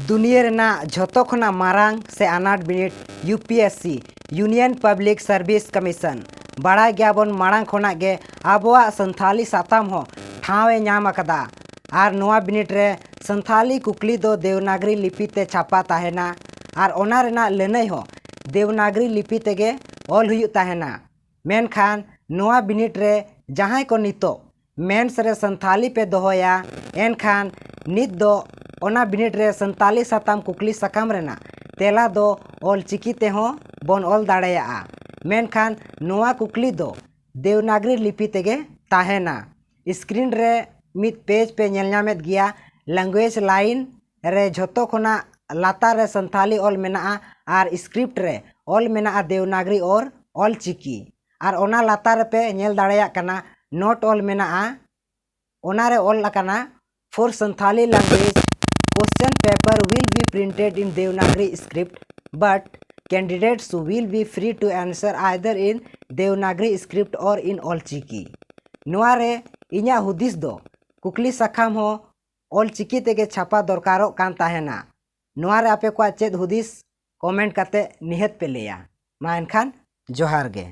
दुनिया रेना झोतो खना मारांग से अनाट बिनिट UPSC union public service commission बड़ा गयाबन मारांग खना गे आबोआ संथाली साताम हो ठावे नाम अकदा आर नोआ बिनिट रे संथाली कुकली दो देवनागरी लिपि ते छापा ताहेना आर ओना रेना लनई हो देवनागरी लिपि तेगे ऑल हुयु ताहेना। मेनखान नोआ बिनिट रे जहां को नितो मेंस रे संथाली पे दोहोया एनखान नित दो ओना बिनिट रे संताली साताम कुकली सकाम रेना तेला दो ऑल चिकी ते हो बन ऑल दाड़ेया। मेनखान नोआ कुकली दो देवनागरी लिपि तेगे ताहेना। स्क्रीन रे मित पेज पे नेलनामेद गिया लैंग्वेज लाइन रे झोतो खना लातार रे संथाली ऑल मेना आर स्क्रिप्ट रे ऑल मेना देवनागरी और ऑल चिकी आर ओना लातार पे नेल दाड़ेया कना नोट ऑल मेना ओना रे ऑल अकना for Santhali language question paper will be printed in Devanagari script but candidates will be free to answer either in Devanagari script or in all Chiki. नोआ रे इन्या हुदिस दो कुकली सखाम हो ऑल चिकी तेगे छापा दरकारो कान ताहेना। नोआ रे आपे को चेद हुदिस कमेंट करते निहत पे लिया मा एनखान जोहार गे।